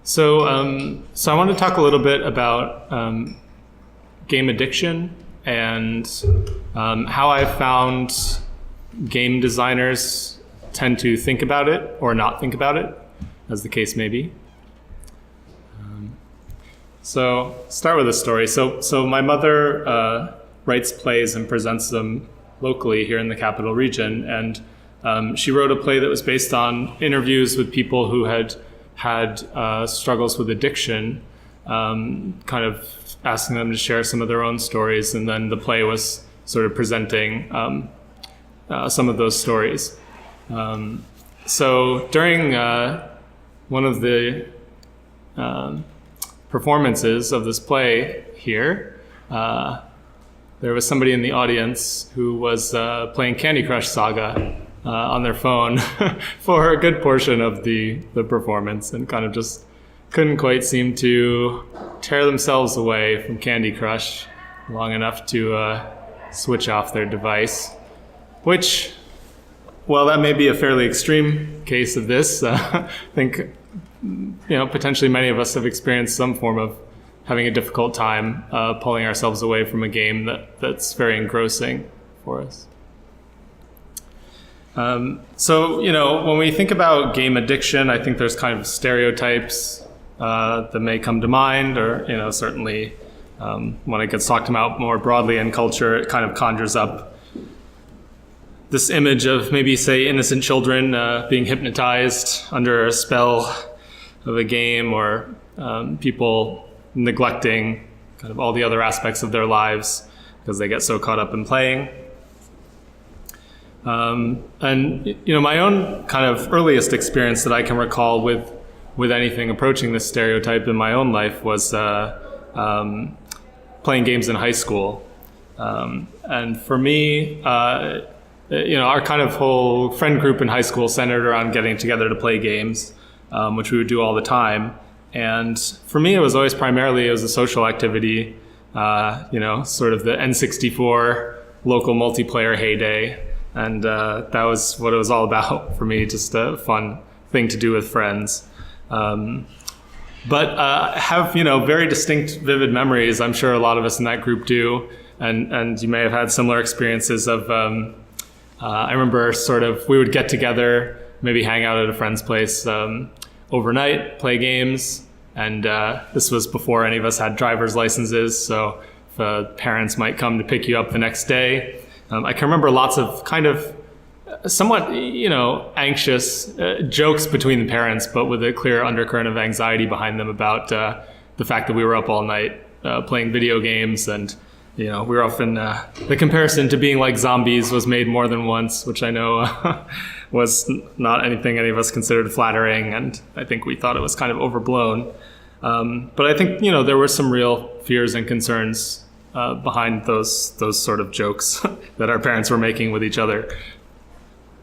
So I want to talk a little bit about game addiction and how I found game designers tend to think about it or not think about it, as the case may be. So start with a story. So my mother writes plays and presents them locally here in the capital region, and she wrote a play that was based on interviews with people who had struggles with addiction, kind of asking them to share some of their own stories, and then the play was sort of presenting some of those stories. So during one of the performances of this play here, there was somebody in the audience who was playing Candy Crush Saga on their phone for a good portion of the performance, and kind of just couldn't quite seem to tear themselves away from Candy Crush long enough to switch off their device, which, well, that may be a fairly extreme case of this. I think, potentially many of us have experienced some form of having a difficult time pulling ourselves away from a game that's very engrossing for us. So when we think about game addiction, I think there's kind of stereotypes that may come to mind, or certainly when it gets talked about more broadly in culture, it kind of conjures up this image of maybe, say, innocent children being hypnotized under a spell of a game, or people neglecting kind of all the other aspects of their lives because they get so caught up in playing. And my own kind of earliest experience that I can recall with anything approaching this stereotype in my own life was playing games in high school. And for me, our kind of whole friend group in high school centered around getting together to play games, which we would do all the time. And for me, it was always primarily a social activity, sort of the N64 local multiplayer heyday. And that was what it was all about for me, just a fun thing to do with friends. But have, very distinct, vivid memories. I'm sure a lot of us in that group do. And you may have had similar experiences of, I remember we would get together, maybe hang out at a friend's place overnight, play games. And this was before any of us had driver's licenses. So parents might come to pick you up the next day. I can remember lots of kind of somewhat, anxious jokes between the parents, but with a clear undercurrent of anxiety behind them about the fact that we were up all night playing video games. And, we were often, the comparison to being like zombies was made more than once, which I know was not anything any of us considered flattering. And I think we thought it was kind of overblown. But I think, there were some real fears and concerns behind those sort of jokes that our parents were making with each other.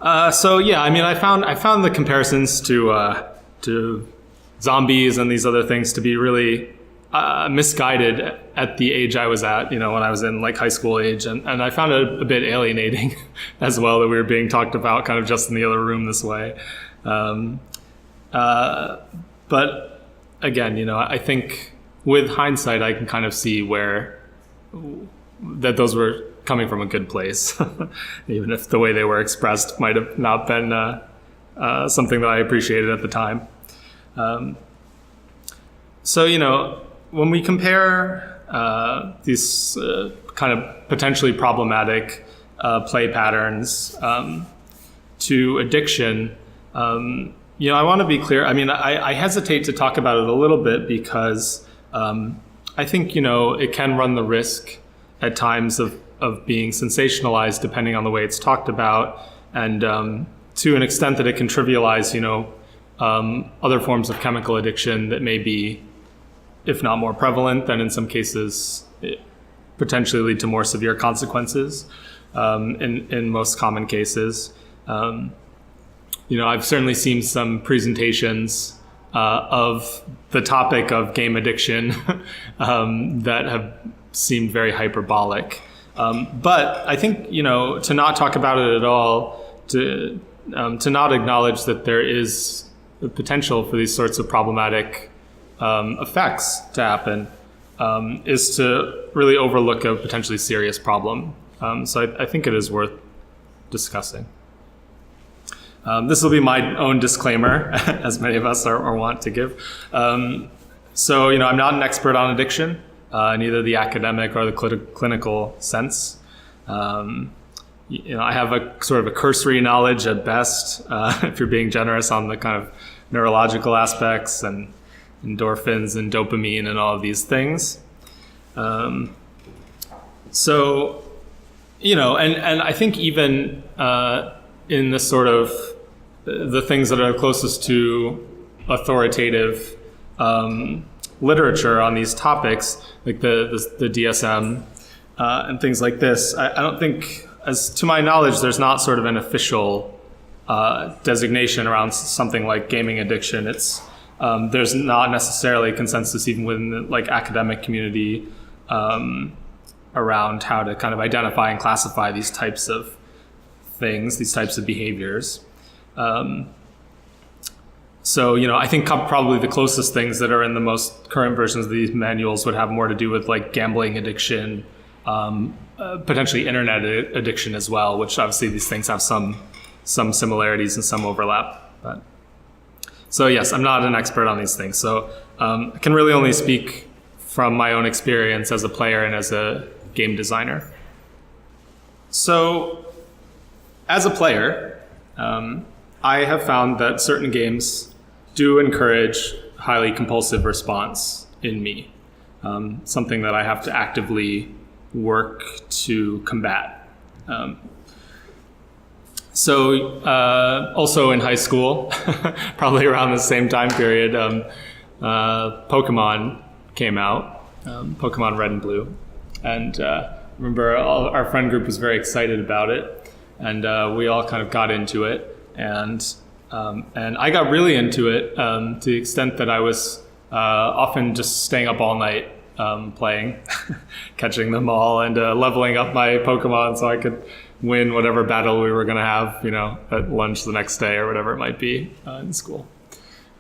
I found the comparisons to zombies and these other things to be really misguided at the age I was at, when I was in like high school age, and I found it a bit alienating as well that we were being talked about kind of just in the other room this way. But again, I think with hindsight I can kind of see that those were coming from a good place, even if the way they were expressed might have not been something that I appreciated at the time. When we compare these kind of potentially problematic play patterns to addiction, I want to be clear. I hesitate to talk about it a little bit because I think, it can run the risk at times of being sensationalized depending on the way it's talked about, and to an extent that it can trivialize, other forms of chemical addiction that may be, if not more prevalent, then in some cases potentially lead to more severe consequences in most common cases. I've certainly seen some presentations of the topic of game addiction that have seemed very hyperbolic. But I think, to not talk about it at all, to not acknowledge that there is the potential for these sorts of problematic effects to happen is to really overlook a potentially serious problem. So I think it is worth discussing. This will be my own disclaimer, as many of us are wont to give. So, I'm not an expert on addiction, in either the academic or the clinical sense. I have a sort of a cursory knowledge at best, if you're being generous, on the kind of neurological aspects and endorphins and dopamine and all of these things. So, and I think even in the sort of the things that are closest to authoritative literature on these topics, like the DSM and things like this, I don't think, as to my knowledge, there's not sort of an official designation around something like gaming addiction. It's there's not necessarily consensus even within the academic community around how to kind of identify and classify these types of things, these types of behaviors. So, I think probably the closest things that are in the most current versions of these manuals would have more to do with gambling addiction, potentially internet addiction as well, which obviously these things have some similarities and some overlap. But so yes, I'm not an expert on these things. So I can really only speak from my own experience as a player and as a game designer. So as a player, I have found that certain games do encourage highly compulsive response in me, something that I have to actively work to combat. So also in high school, probably around the same time period, Pokemon came out, Pokemon Red and Blue. And remember our friend group was very excited about it, and we all kind of got into it. And I got really into it to the extent that I was often just staying up all night playing, catching them all, and leveling up my Pokemon so I could win whatever battle we were going to have, at lunch the next day or whatever it might be in school.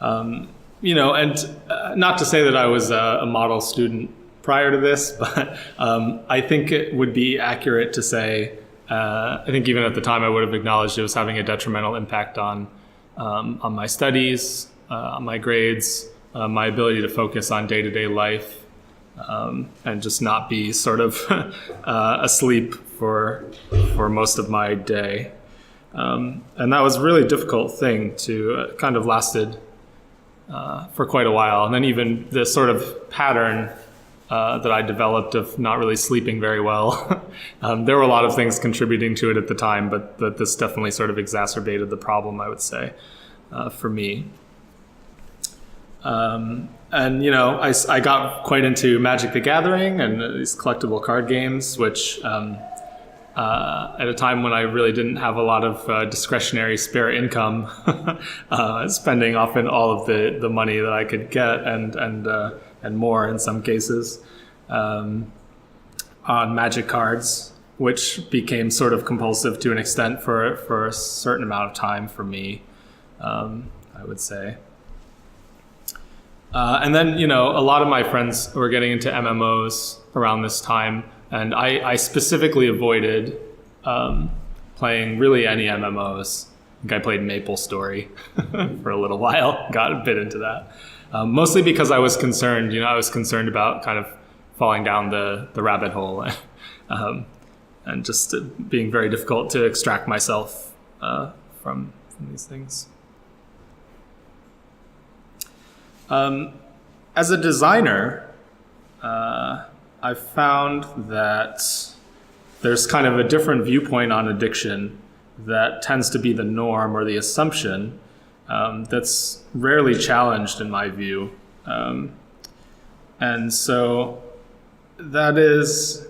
And not to say that I was a model student prior to this, but I think it would be accurate to say, I think even at the time I would have acknowledged it was having a detrimental impact on my studies, on my grades, my ability to focus on day-to-day life, and just not be sort of asleep for most of my day. And that was a really difficult thing to kind of lasted for quite a while. And then even the sort of pattern that I developed of not really sleeping very well. There were a lot of things contributing to it at the time, but this definitely sort of exacerbated the problem, I would say, for me. And, I got quite into Magic the Gathering and these collectible card games, which at a time when I really didn't have a lot of discretionary spare income, spending often all of the money that I could get and more in some cases, on Magic cards, which became sort of compulsive to an extent for a certain amount of time for me, I would say. And then, a lot of my friends were getting into MMOs around this time, and I specifically avoided playing really any MMOs. I think I played MapleStory for a little while, got a bit into that. Mostly because I was concerned, I was concerned about kind of falling down the rabbit hole and just being very difficult to extract myself from these things. As a designer, I've found that there's kind of a different viewpoint on addiction that tends to be the norm or the assumption that's rarely challenged in my view. And so that is,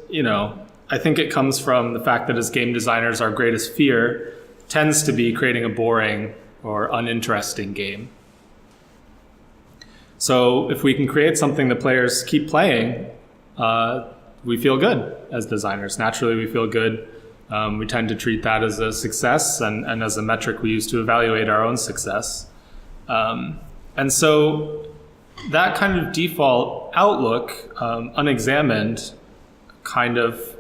I think it comes from the fact that as game designers, our greatest fear tends to be creating a boring or uninteresting game. So if we can create something that players keep playing, we feel good as designers. Naturally, we feel good. We tend to treat that as a success and as a metric we use to evaluate our own success. And so, that kind of default outlook, unexamined, kind of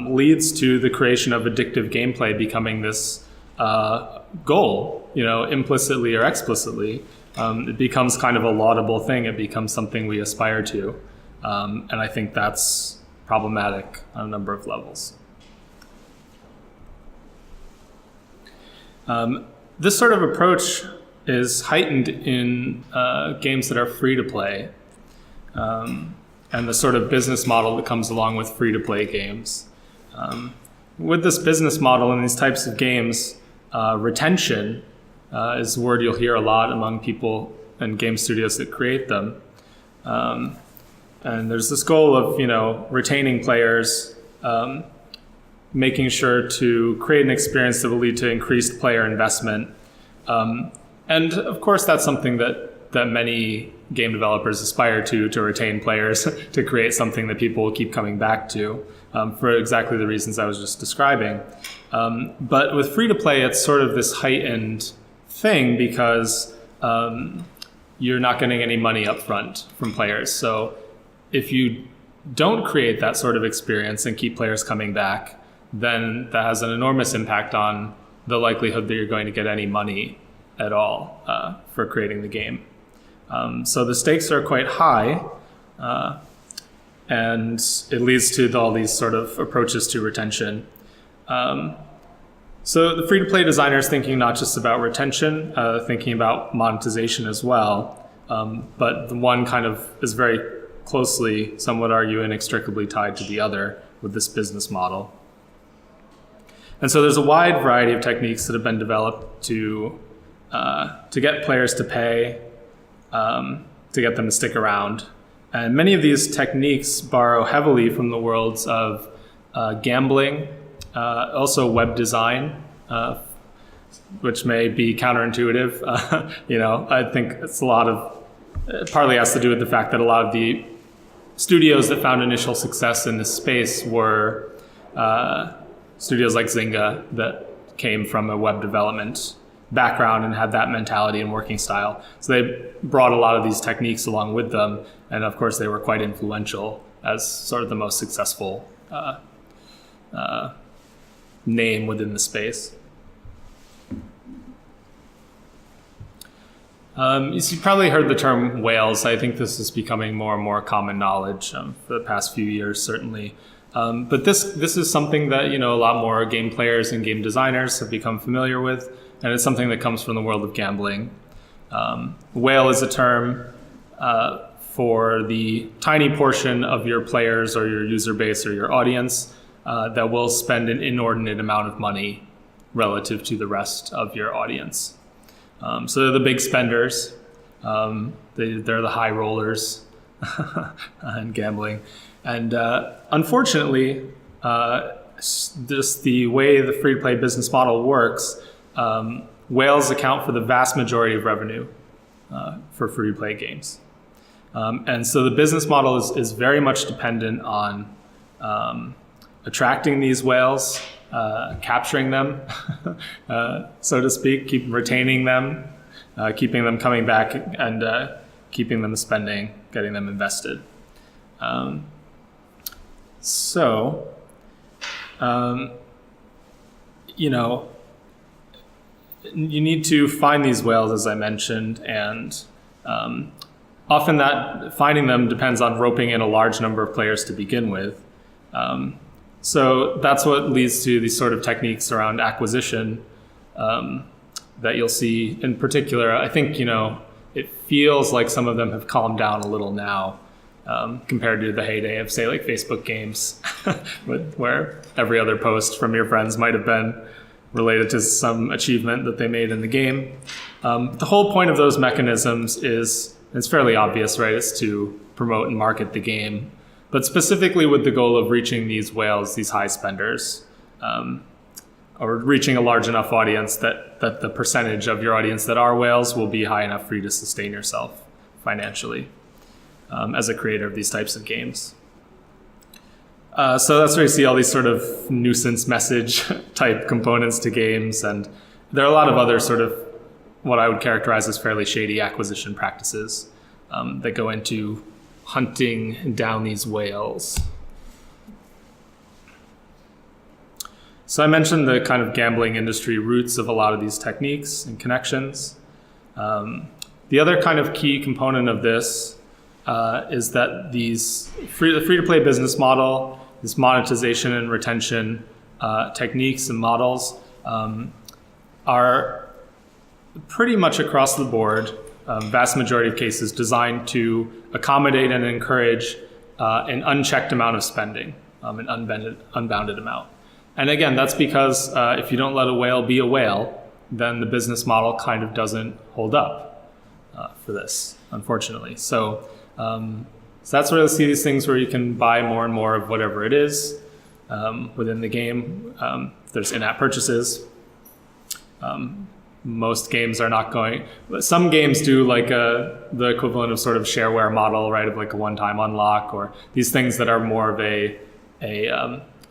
leads to the creation of addictive gameplay becoming this goal, implicitly or explicitly. It becomes kind of a laudable thing. It becomes something we aspire to. And I think that's problematic on a number of levels. This sort of approach is heightened in games that are free to play, and the sort of business model that comes along with free to play games. With this business model and these types of games, retention is a word you'll hear a lot among people and game studios that create them. And there's this goal of, retaining players, making sure to create an experience that will lead to increased player investment. And of course, that's something that many game developers aspire to retain players, to create something that people will keep coming back to, for exactly the reasons I was just describing. But with free-to-play, it's sort of this heightened thing because you're not getting any money up front from players. So if you don't create that sort of experience and keep players coming back, then that has an enormous impact on the likelihood that you're going to get any money at all for creating the game. So the stakes are quite high, and it leads to all these sort of approaches to retention. So the free-to-play designer is thinking not just about retention, thinking about monetization as well, but the one kind of is very closely, some would argue, inextricably tied to the other with this business model. And so there's a wide variety of techniques that have been developed to get players to pay, to get them to stick around. And many of these techniques borrow heavily from the worlds of gambling, also web design, which may be counterintuitive. I think it's partly has to do with the fact that a lot of the studios that found initial success in this space were studios like Zynga that came from a web development background and had that mentality and working style. So they brought a lot of these techniques along with them. And of course, they were quite influential as sort of the most successful name within the space. You've probably heard the term whales. I think this is becoming more and more common knowledge for the past few years, certainly. But this is something that a lot more game players and game designers have become familiar with, and it's something that comes from the world of gambling. Whale is a term for the tiny portion of your players or your user base or your audience that will spend an inordinate amount of money relative to the rest of your audience. So they're the big spenders. They're the high rollers in gambling. And unfortunately, just the way the free-to-play business model works, whales account for the vast majority of revenue for free-to-play games. And so the business model is very much dependent on attracting these whales, capturing them, so to speak, keep retaining them, keeping them coming back, and keeping them spending, getting them invested. You need to find these whales, as I mentioned, and often that finding them depends on roping in a large number of players to begin with. So that's what leads to these sort of techniques around acquisition that you'll see in particular. I think, it feels like some of them have calmed down a little now compared to the heyday of, say, like Facebook games, where every other post from your friends might have been related to some achievement that they made in the game. The whole point of those mechanisms it's fairly obvious, right? It's to promote and market the game, but specifically with the goal of reaching these whales, these high spenders, or reaching a large enough audience that the percentage of your audience that are whales will be high enough for you to sustain yourself financially as a creator of these types of games. So that's where you see all these sort of nuisance message type components to games. And there are a lot of other sort of what I would characterize as fairly shady acquisition practices. that go into hunting down these whales. So I mentioned the kind of gambling industry roots of a lot of these techniques and connections. The other kind of key component of this is that the free-to-play business model, this monetization and retention techniques and models are pretty much across the board, vast majority of cases, designed to accommodate and encourage an unchecked amount of spending, an unbounded amount. And again, that's because if you don't let a whale be a whale, then the business model kind of doesn't hold up for this, unfortunately. So that's where you'll see these things where you can buy more and more of whatever it is within the game. There's in-app purchases. Most games are not going. Some games do like the equivalent of sort of shareware model, right? Of like a one-time unlock, or these things that are more of a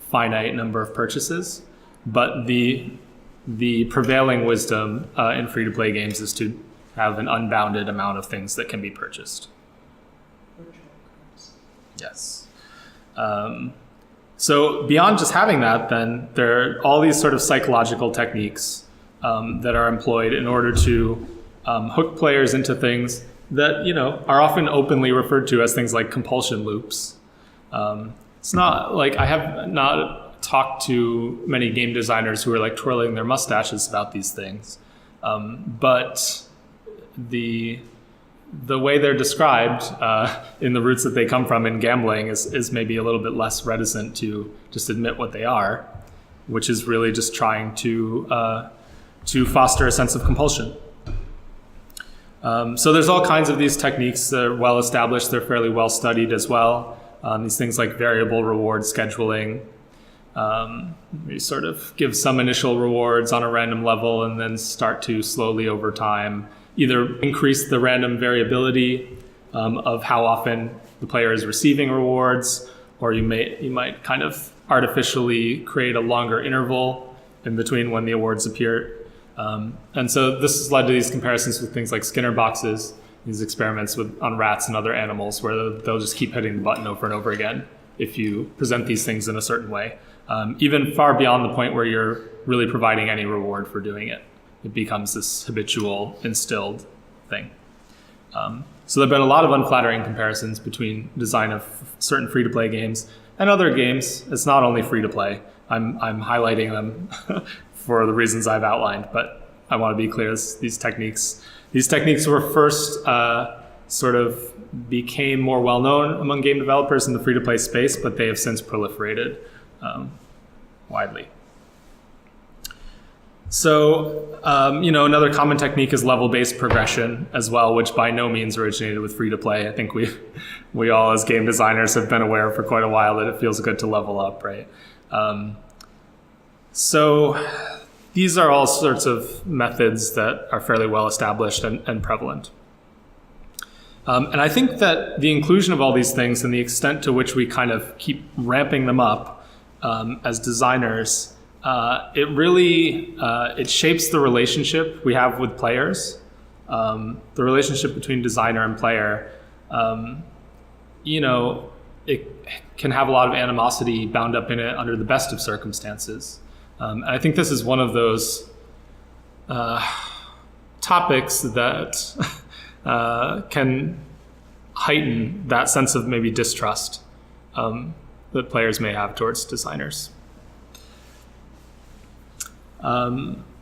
finite number of purchases. But the prevailing wisdom in free-to-play games is to have an unbounded amount of things that can be purchased. Yes. So beyond just having that, then there are all these sort of psychological techniques that are employed in order to hook players into things that, you know, are often openly referred to as things like compulsion loops. It's not like I have not talked to many game designers who are like twirling their mustaches about these things, but the way they're described in the roots that they come from in gambling is maybe a little bit less reticent to just admit what they are, which is really just trying to foster a sense of compulsion. So there's all kinds of these techniques that are well established. They're fairly well studied as well. These things like variable reward scheduling. You sort of give some initial rewards on a random level and then start to slowly over time either increase the random variability of how often the player is receiving rewards, or you might kind of artificially create a longer interval in between when the awards appear. And so this has led to these comparisons with things like Skinner boxes, these experiments on rats and other animals where they'll just keep hitting the button over and over again if you present these things in a certain way, even far beyond the point where you're really providing any reward for doing it. It becomes this habitual, instilled thing. So there have been a lot of unflattering comparisons between design of certain free-to-play games and other games. It's not only free-to-play. I'm highlighting them for the reasons I've outlined, but I want to be clear, these techniques were first sort of became more well-known among game developers in the free-to-play space, but they have since proliferated widely. So, another common technique is level-based progression as well, which by no means originated with free-to-play. I think we all as game designers have been aware for quite a while that it feels good to level up, right? So these are all sorts of methods that are fairly well established and prevalent. And I think that the inclusion of all these things and the extent to which we kind of keep ramping them up as designers, it really it shapes the relationship we have with players, the relationship between designer and player. It can have a lot of animosity bound up in it under the best of circumstances. And I think this is one of those topics that can heighten that sense of maybe distrust that players may have towards designers.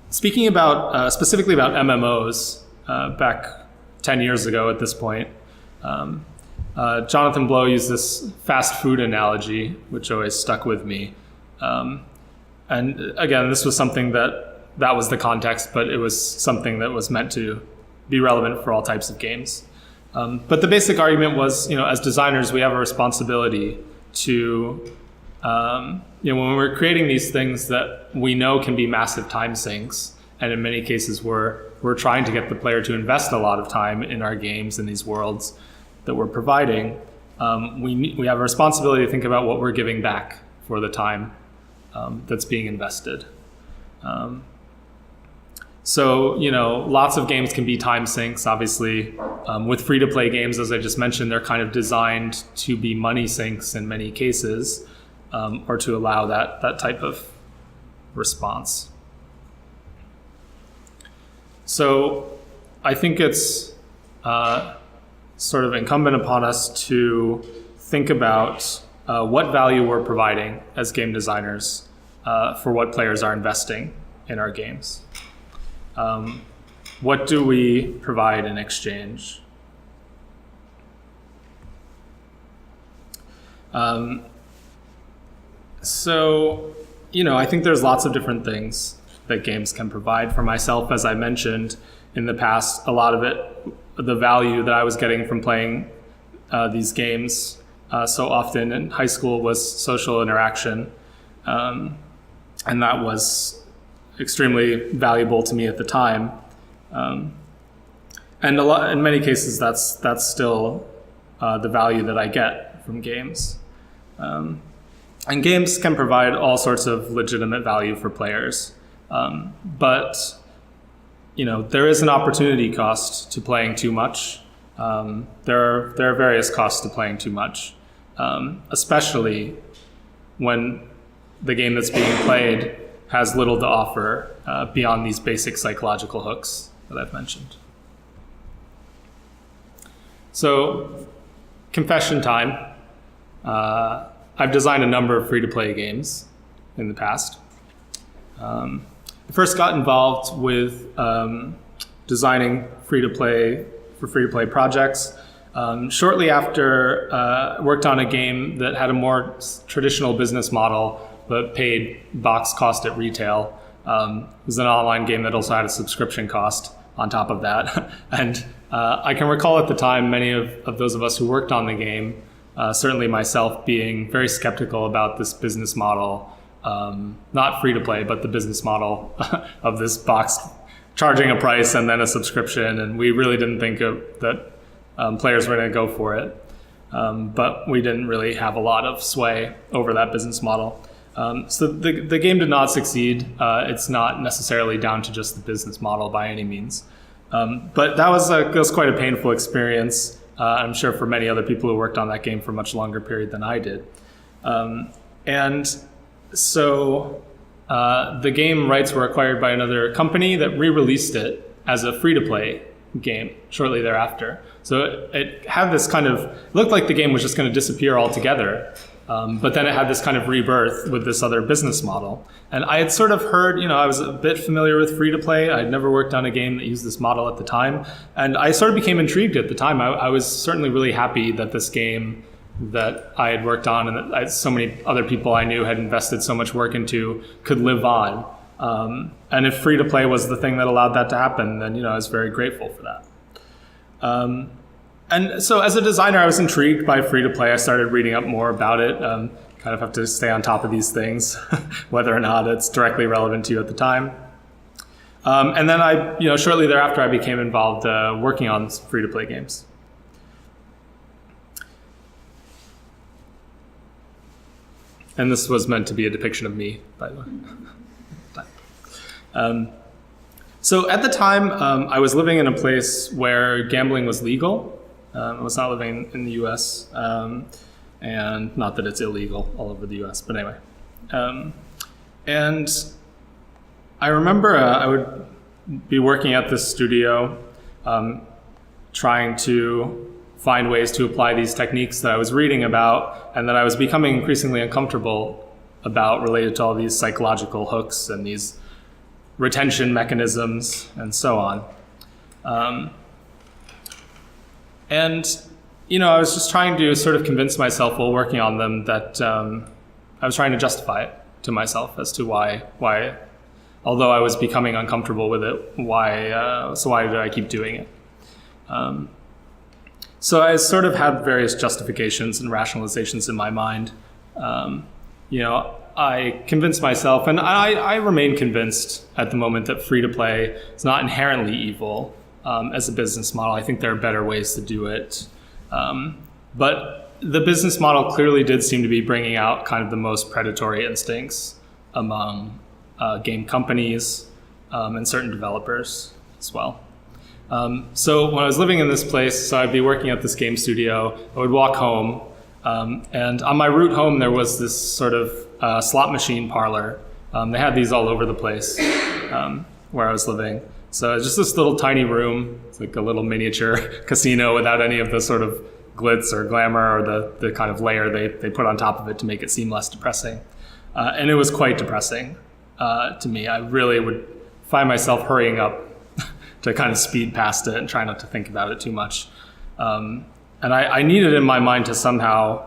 Speaking about specifically about MMOs, back 10 years ago at this point, Jonathan Blow used this fast food analogy, which always stuck with me. And again, this was something that was the context, but it was something that was meant to be relevant for all types of games. But the basic argument was, as designers, we have a responsibility to, when we're creating these things that we know can be massive time sinks, and in many cases we're trying to get the player to invest a lot of time in our games, in these worlds that we're providing, we have a responsibility to think about what we're giving back for the time that's being invested. So, lots of games can be time sinks, obviously. With free-to-play games, as I just mentioned, they're kind of designed to be money sinks in many cases, or to allow that type of response. So I think it's sort of incumbent upon us to think about what value we're providing as game designers for what players are investing in our games. What do we provide in exchange? So, I think there's lots of different things that games can provide. For myself, as I mentioned in the past, a lot of it, the value that I was getting from playing these games so often in high school was social interaction. And that was extremely valuable to me at the time. And in many cases, that's still the value that I get from games. And games can provide all sorts of legitimate value for players. But there is an opportunity cost to playing too much. There are various costs to playing too much, especially when the game that's being played has little to offer beyond these basic psychological hooks that I've mentioned. So, confession time. I've designed a number of free-to-play games in the past. I first got involved with designing free-to-play projects. Shortly after, I worked on a game that had a more traditional business model, but paid box cost at retail. It was an online game that also had a subscription cost on top of that. And I can recall at the time many of those of us who worked on the game, certainly myself, being very skeptical about this business model, not free to play, but the business model of this box charging a price and then a subscription. And we really didn't think that players were going to go for it. But we didn't really have a lot of sway over that business model. So the game did not succeed. It's not necessarily down to just the business model by any means. But that was quite a painful experience, I'm sure, for many other people who worked on that game for a much longer period than I did. And so the game rights were acquired by another company that re-released it as a free-to-play game shortly thereafter. So it had this looked like the game was just going to disappear altogether. But then it had this kind of rebirth with this other business model. And I had sort of heard, I was a bit familiar with free-to-play. I'd never worked on a game that used this model at the time. And I sort of became intrigued at the time. I was certainly really happy that this game that I had worked on and that so many other people I knew had invested so much work into could live on. And if free-to-play was the thing that allowed that to happen, then, I was very grateful for that. And so as a designer, I was intrigued by free-to-play. I started reading up more about it. Kind of have to stay on top of these things, whether or not it's directly relevant to you at the time. And then shortly thereafter, I became involved working on free-to-play games. And this was meant to be a depiction of me, by the way. So at the time, I was living in a place where gambling was legal. I was not living in the U.S., and not that it's illegal all over the U.S., but anyway. And I remember I would be working at this studio, trying to find ways to apply these techniques that I was reading about and that I was becoming increasingly uncomfortable about, related to all these psychological hooks and these retention mechanisms and so on. And, I was just trying to sort of convince myself while working on them that I was trying to justify it to myself as to why, although I was becoming uncomfortable with it, why did I keep doing it? So I sort of had various justifications and rationalizations in my mind. I convinced myself, and I remain convinced at the moment, that free-to-play is not inherently evil. As a business model, I think there are better ways to do it. But the business model clearly did seem to be bringing out kind of the most predatory instincts among game companies, and certain developers as well. So when I was living in this place, so I'd be working at this game studio, I would walk home, and on my route home there was this sort of slot machine parlor. They had these all over the place where I was living. So it's just this little tiny room. It's like a little miniature casino without any of the sort of glitz or glamour or the kind of layer they put on top of it to make it seem less depressing. And it was quite depressing to me. I really would find myself hurrying up to kind of speed past it and try not to think about it too much. And I needed in my mind to somehow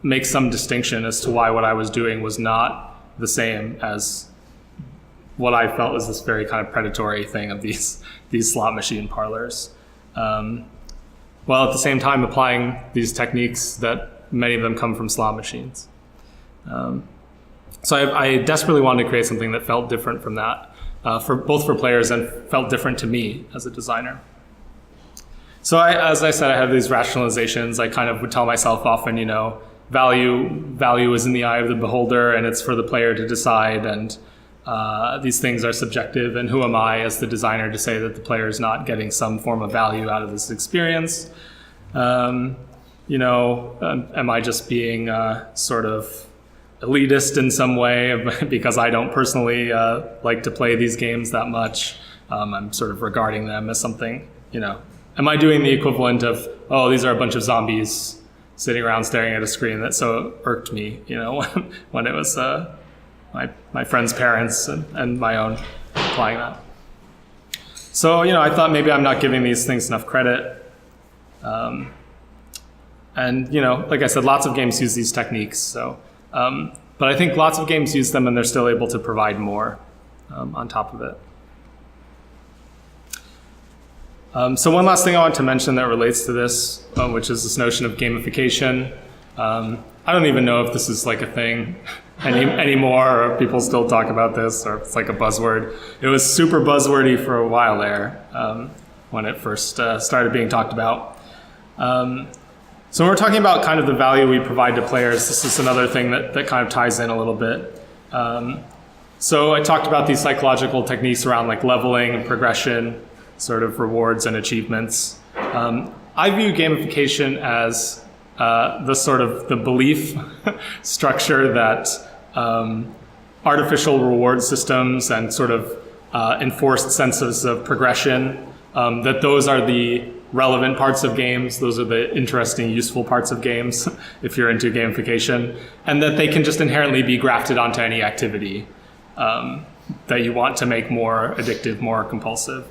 make some distinction as to why what I was doing was not the same as what I felt was this very kind of predatory thing of these slot machine parlors. While at the same time applying these techniques that many of them come from slot machines. So I desperately wanted to create something that felt different from that, both for players and felt different to me as a designer. So as I said, I have these rationalizations. I kind of would tell myself often, value is in the eye of the beholder and it's for the player to decide, and these things are subjective, and who am I as the designer to say that the player is not getting some form of value out of this experience? Am I just being sort of elitist in some way because I don't personally like to play these games that much? I'm sort of regarding them as something, am I doing the equivalent of, oh, these are a bunch of zombies sitting around staring at a screen that so irked me, when it was my friend's parents and my own applying that. So, I thought maybe I'm not giving these things enough credit. And, like I said, lots of games use these techniques. So, but I think lots of games use them and they're still able to provide more on top of it. So one last thing I want to mention that relates to this, which is this notion of gamification. I don't even know if this is like a thing anymore, or people still talk about this, or it's like a buzzword. It was super buzzwordy for a while there when it first started being talked about. So when we're talking about kind of the value we provide to players, this is another thing that kind of ties in a little bit. So I talked about these psychological techniques around like leveling and progression, sort of rewards and achievements. I view gamification as the belief structure that artificial reward systems and sort of enforced senses of progression, that those are the relevant parts of games. Those are the interesting, useful parts of games if you're into gamification, and that they can just inherently be grafted onto any activity that you want to make more addictive, more compulsive.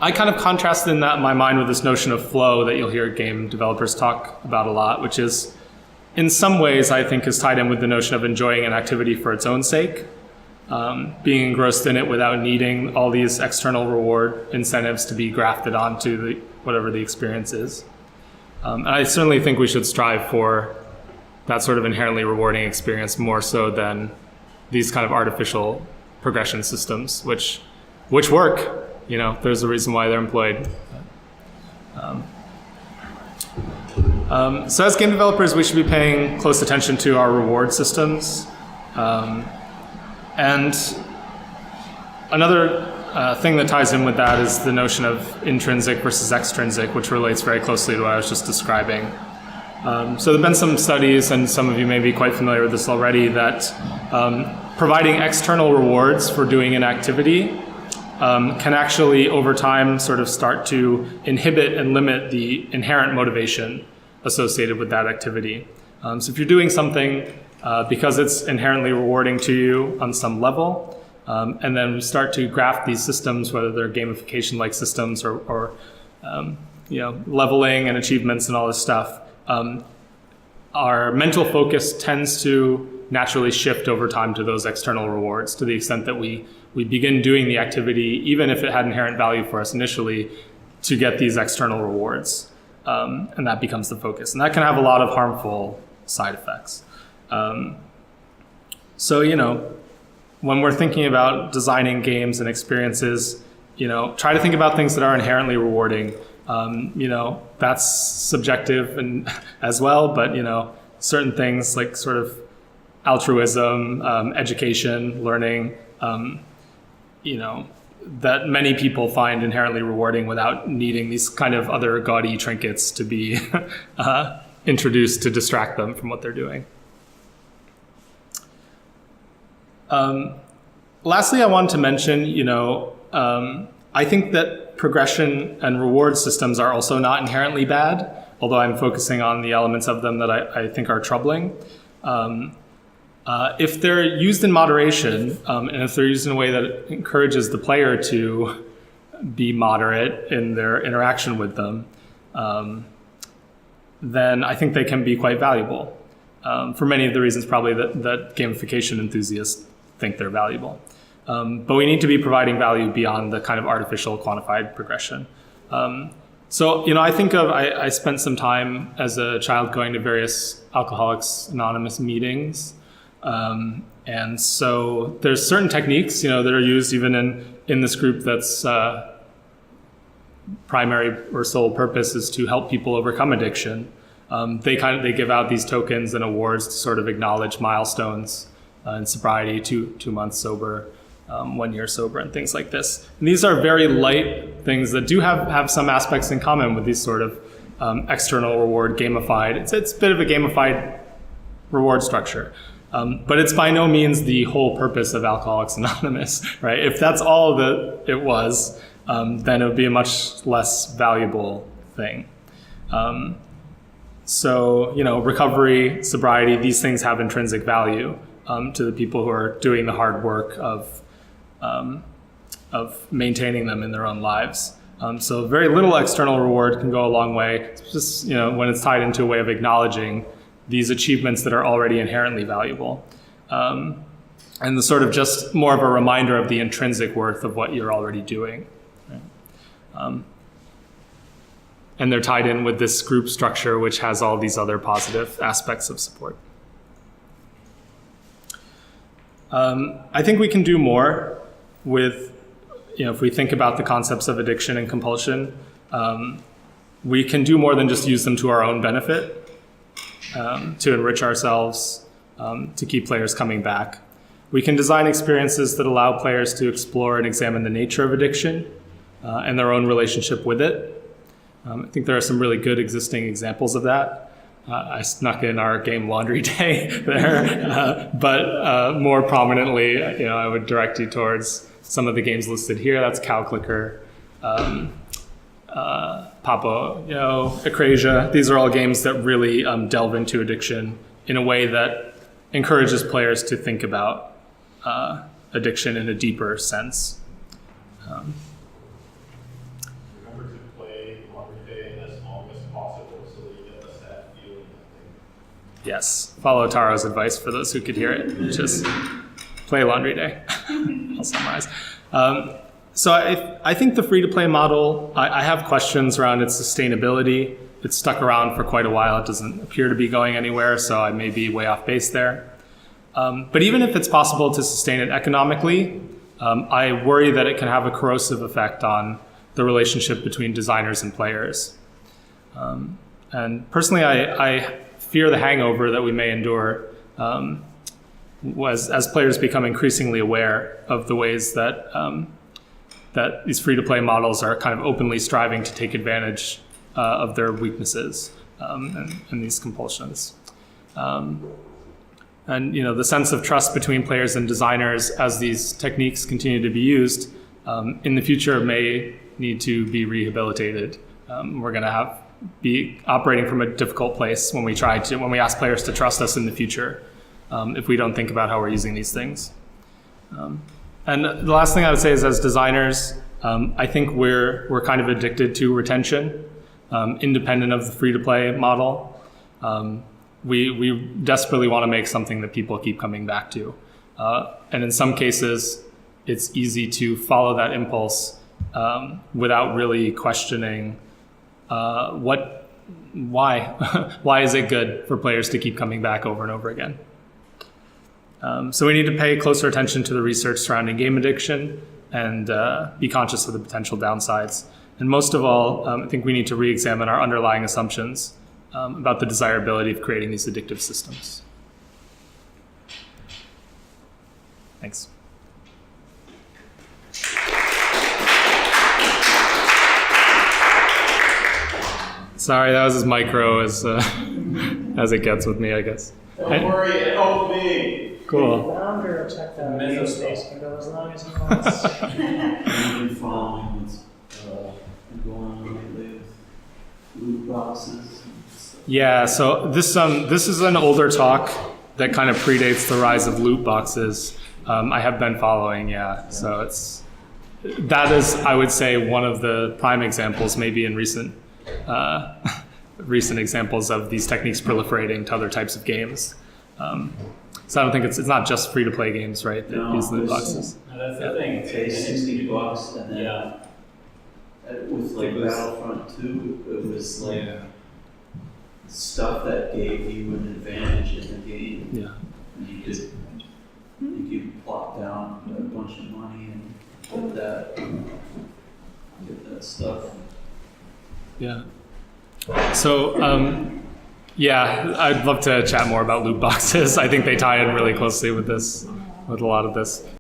I kind of contrast in that in my mind with this notion of flow that you'll hear game developers talk about a lot, which is in some ways I think is tied in with the notion of enjoying an activity for its own sake, being engrossed in it without needing all these external reward incentives to be grafted onto whatever the experience is. And I certainly think we should strive for that sort of inherently rewarding experience more so than these kind of artificial progression systems, which work. There's a reason why they're employed. So as game developers, we should be paying close attention to our reward systems. And another thing that ties in with that is the notion of intrinsic versus extrinsic, which relates very closely to what I was just describing. So there have been some studies, and some of you may be quite familiar with this already, that providing external rewards for doing an activity can actually, over time, sort of start to inhibit and limit the inherent motivation associated with that activity. So if you're doing something because it's inherently rewarding to you on some level, and then we start to graft these systems, whether they're gamification-like systems or leveling and achievements and all this stuff, our mental focus tends to naturally shift over time to those external rewards, to the extent that we begin doing the activity, even if it had inherent value for us initially, to get these external rewards. And that becomes the focus. And that can have a lot of harmful side effects. So, when we're thinking about designing games and experiences, try to think about things that are inherently rewarding. That's subjective and as well, but, certain things like sort of altruism, education, learning, that many people find inherently rewarding without needing these kind of other gaudy trinkets to be introduced to distract them from what they're doing. Lastly, I wanted to mention, I think that progression and reward systems are also not inherently bad, although I'm focusing on the elements of them that I think are troubling. If they're used in moderation, and if they're used in a way that encourages the player to be moderate in their interaction with them, then I think they can be quite valuable, for many of the reasons probably that gamification enthusiasts think they're valuable. But we need to be providing value beyond the kind of artificial quantified progression. I spent some time as a child going to various Alcoholics Anonymous meetings. And so there's certain techniques, that are used even in this group that's primary or sole purpose is to help people overcome addiction. They give out these tokens and awards to sort of acknowledge milestones in sobriety, 2 months sober, 1 year sober, and things like this. And these are very light things that do have some aspects in common with these sort of external reward gamified. It's a bit of a gamified reward structure. But it's by no means the whole purpose of Alcoholics Anonymous, right? If that's all that it was, then it would be a much less valuable thing. Recovery, sobriety, these things have intrinsic value to the people who are doing the hard work of maintaining them in their own lives. So very little external reward can go a long way. It's just, when it's tied into a way of acknowledging these achievements that are already inherently valuable. And the sort of just more of a reminder of the intrinsic worth of what you're already doing. Right? And they're tied in with this group structure, which has all these other positive aspects of support. I think we can do more with, if we think about the concepts of addiction and compulsion, we can do more than just use them to our own benefit. To enrich ourselves, to keep players coming back. We can design experiences that allow players to explore and examine the nature of addiction and their own relationship with it. I think there are some really good existing examples of that. I snuck in our game Laundry Day there, but more prominently, I would direct you towards some of the games listed here. That's Cow Clicker, Papo, Acrasia. These are all games that really delve into addiction in a way that encourages players to think about addiction in a deeper sense. Remember to play Laundry Day as long as possible so that you get the sad feeling. Yes, follow Taro's advice for those who could hear it. Just play Laundry Day. I'll summarize. So I think the free-to-play model, I have questions around its sustainability. It's stuck around for quite a while. It doesn't appear to be going anywhere, so I may be way off base there. But even if it's possible to sustain it economically, I worry that it can have a corrosive effect on the relationship between designers and players. And personally, I fear the hangover that we may endure as players become increasingly aware of the ways that these free-to-play models are kind of openly striving to take advantage of their weaknesses and these compulsions. And the sense of trust between players and designers as these techniques continue to be used in the future may need to be rehabilitated. We're going to be operating from a difficult place when we ask players to trust us in the future if we don't think about how we're using these things. And the last thing I would say is, as designers, I think we're kind of addicted to retention, independent of the free-to-play model. We desperately want to make something that people keep coming back to. And in some cases, it's easy to follow that impulse without really questioning why why is it good for players to keep coming back over and over again. So we need to pay closer attention to the research surrounding game addiction and be conscious of the potential downsides. And most of all, I think we need to re-examine our underlying assumptions about the desirability of creating these addictive systems. Thanks. Sorry, that was as micro as it gets with me, I guess. Don't worry, it helped me. Cool. Founder will check that space can go as long as he wants. I've been following what's been going on lately with loot boxes and stuff. Yeah, so this is an older talk that kind of predates the rise of loot boxes. I have been following, yeah. So that is, I would say, one of the prime examples, maybe in recent examples of these techniques proliferating to other types of games. So I don't think it's not just free to play games, right? That use loot boxes. No, that's the thing. Pay $60 and then Yeah. with like It was- Battlefront 2, it was like stuff that gave you an advantage in the game. Yeah. And you could plop down a bunch of money and get that stuff. Yeah. So, yeah, I'd love to chat more about loot boxes. I think they tie in really closely with a lot of this.